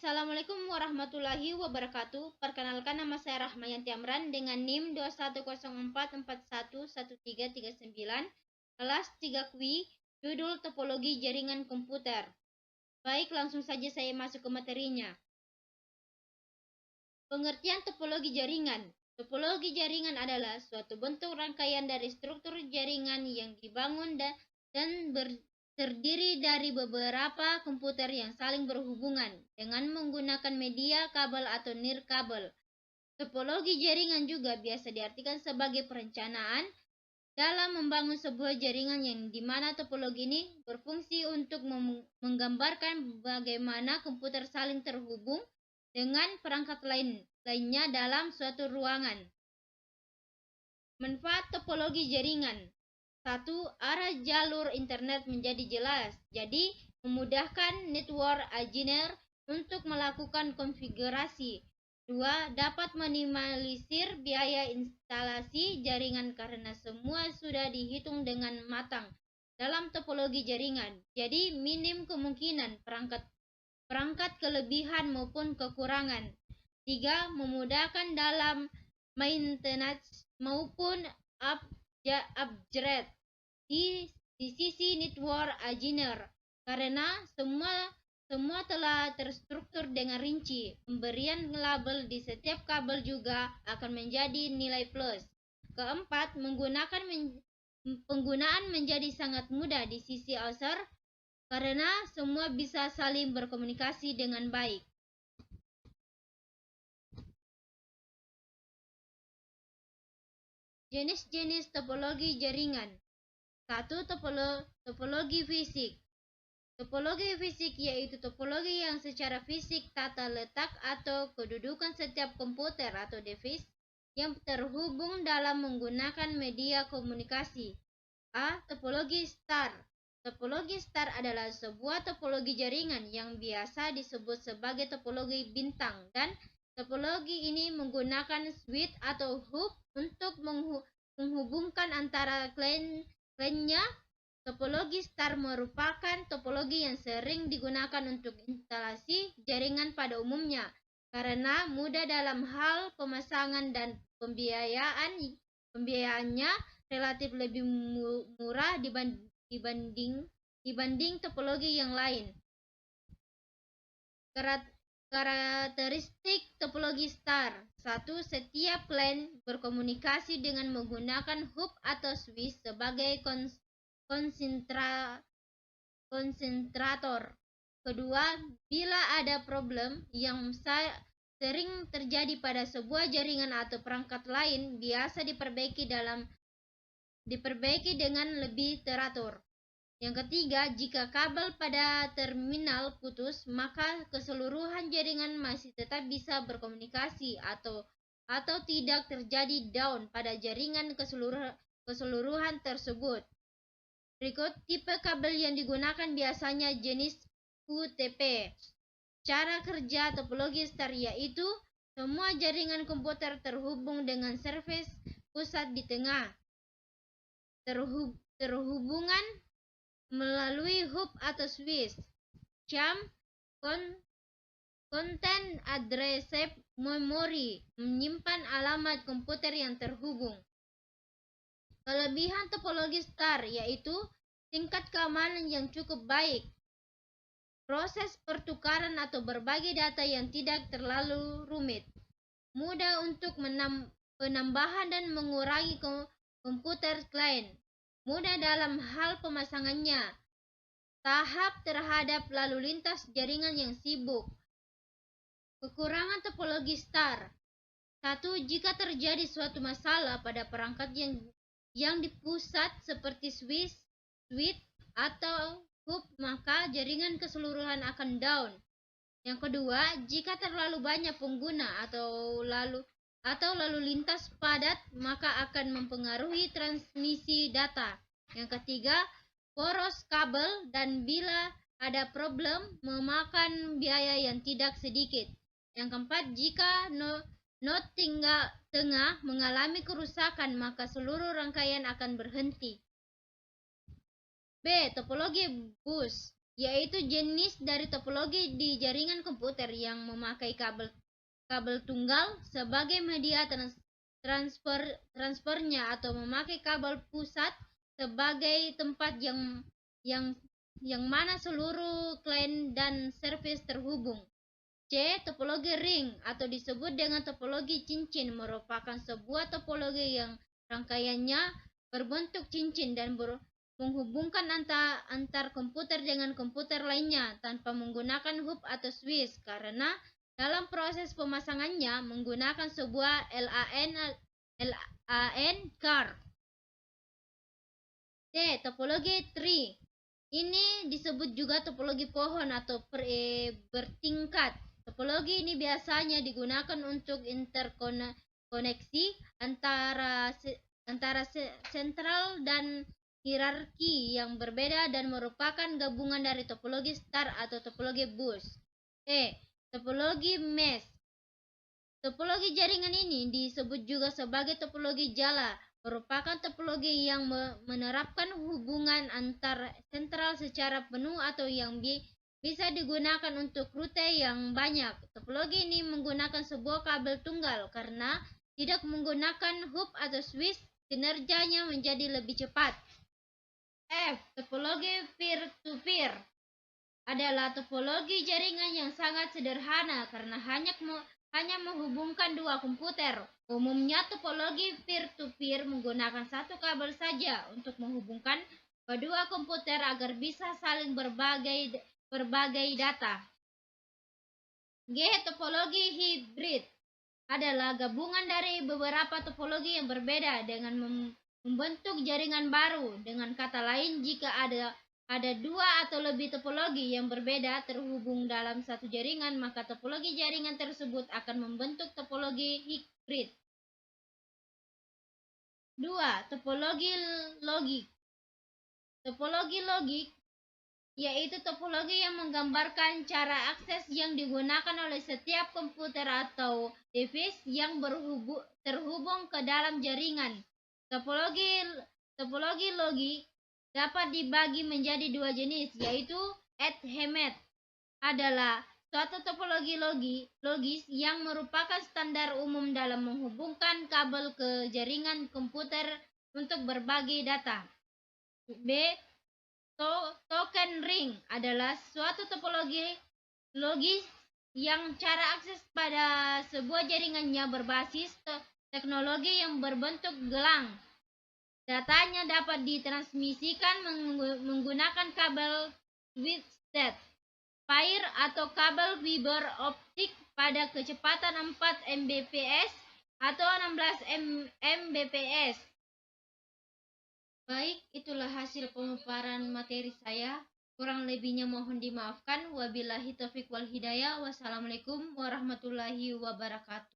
Assalamualaikum warahmatullahi wabarakatuh. Perkenalkan, nama saya Rahmayanti Amran dengan NIM 2104411339, kelas 3 QI, judul Topologi Jaringan Komputer. Baik, langsung saja saya masuk ke materinya. Pengertian topologi jaringan. Topologi jaringan adalah suatu bentuk rangkaian dari struktur jaringan yang dibangun dan terdiri dari beberapa komputer yang saling berhubungan dengan menggunakan media kabel atau nirkabel. Topologi jaringan juga biasa diartikan sebagai perencanaan dalam membangun sebuah jaringan yang dimana topologi ini berfungsi untuk menggambarkan bagaimana komputer saling terhubung dengan perangkat lainnya dalam suatu ruangan. Manfaat topologi jaringan. 1. Arah jalur internet menjadi jelas, jadi memudahkan network engineer untuk melakukan konfigurasi. 2. Dapat minimalisir biaya instalasi jaringan karena semua sudah dihitung dengan matang dalam topologi jaringan, jadi minim kemungkinan perangkat kelebihan maupun kekurangan. 3. Memudahkan dalam maintenance maupun upgrade di sisi network engineer karena semua telah terstruktur dengan rinci. Pemberian label di setiap kabel juga akan menjadi nilai plus. 4. Penggunaan menjadi sangat mudah di sisi user karena semua bisa saling berkomunikasi dengan baik. Jenis-jenis topologi jaringan. 1. Topologi fisik. Topologi fisik yaitu topologi yang secara fisik tata letak atau kedudukan setiap komputer atau device yang terhubung dalam menggunakan media komunikasi. A. Topologi star. Topologi star adalah sebuah topologi jaringan yang biasa disebut sebagai topologi bintang, dan topologi ini menggunakan switch atau hub untuk menghubungkan antara klien-kliennya. Topologi star merupakan topologi yang sering digunakan untuk instalasi jaringan pada umumnya karena mudah dalam hal pemasangan dan pembiayaannya relatif lebih murah dibanding topologi yang lain. Karakteristik topologi star. 1. Setiap klien berkomunikasi dengan menggunakan hub atau switch sebagai konsentrator. Kedua, bila ada problem yang sering terjadi pada sebuah jaringan atau perangkat lain, biasa diperbaiki dengan lebih teratur. Yang ketiga, jika kabel pada terminal putus, maka keseluruhan jaringan masih tetap bisa berkomunikasi atau tidak terjadi down pada jaringan keseluruhan tersebut. Berikut tipe kabel yang digunakan, biasanya jenis UTP. Cara kerja topologi star yaitu semua jaringan komputer terhubung dengan service pusat di tengah. Terhubungan melalui hub atau switch. Jam konten addressable memory menyimpan alamat komputer yang terhubung. Kelebihan topologi star yaitu tingkat keamanan yang cukup baik, proses pertukaran atau berbagi data yang tidak terlalu rumit, mudah untuk penambahan dan mengurangi komputer klien, mudah dalam hal pemasangannya, tahap terhadap lalu lintas jaringan yang sibuk. Kekurangan topologi star. 1. Jika terjadi suatu masalah pada perangkat yang di pusat seperti switch atau hub, maka jaringan keseluruhan akan down. Yang kedua, jika terlalu banyak pengguna atau lalu lintas padat, maka akan mempengaruhi transmisi data. Yang ketiga, poros kabel, dan bila ada problem memakan biaya yang tidak sedikit. Yang keempat, jika node tengah mengalami kerusakan, maka seluruh rangkaian akan berhenti. B. Topologi bus. yaitu jenis dari topologi di jaringan komputer yang memakai kabel tunggal sebagai media transfernya atau memakai kabel pusat sebagai tempat yang mana seluruh klien dan servis terhubung. C. Topologi ring atau disebut dengan topologi cincin merupakan sebuah topologi yang rangkaiannya berbentuk cincin dan menghubungkan antar komputer dengan komputer lainnya tanpa menggunakan hub atau switch karena dalam proses pemasangannya menggunakan sebuah LAN card. D. Topologi tree. Ini disebut juga topologi pohon atau bertingkat. Topologi ini biasanya digunakan untuk interkoneksi antara sentral dan hierarki yang berbeda dan merupakan gabungan dari topologi star atau topologi bus. Topologi mesh. Topologi jaringan ini disebut juga sebagai topologi jala, merupakan topologi yang menerapkan hubungan antar sentral secara penuh atau yang bisa digunakan untuk rute yang banyak. Topologi ini menggunakan sebuah kabel tunggal karena tidak menggunakan hub atau switch, kinerjanya menjadi lebih cepat. F. Topologi peer-to-peer adalah topologi jaringan yang sangat sederhana karena hanya menghubungkan dua komputer. Umumnya topologi peer-to-peer menggunakan satu kabel saja untuk menghubungkan kedua komputer agar bisa saling berbagai data. G. Topologi hibrid adalah gabungan dari beberapa topologi yang berbeda dengan membentuk jaringan baru. Dengan kata lain, jika ada dua atau lebih topologi yang berbeda terhubung dalam satu jaringan, maka topologi jaringan tersebut akan membentuk topologi hibrid. 2. Topologi logik. Topologi logik yaitu topologi yang menggambarkan cara akses yang digunakan oleh setiap komputer atau device yang terhubung ke dalam jaringan. Topologi logik dapat dibagi menjadi dua jenis, yaitu Ethernet adalah suatu topologi logis yang merupakan standar umum dalam menghubungkan kabel ke jaringan komputer untuk berbagi data. B. Token ring adalah suatu topologi logis yang cara akses pada sebuah jaringannya berbasis teknologi yang berbentuk gelang. Datanya dapat ditransmisikan menggunakan kabel Switchset, Pair atau kabel fiber optik pada kecepatan 4 Mbps atau 16 Mbps. Baik, itulah hasil pemaparan materi saya. Kurang lebihnya mohon dimaafkan. Wabillahi taufiq wal hidayah. Wassalamualaikum warahmatullahi wabarakatuh.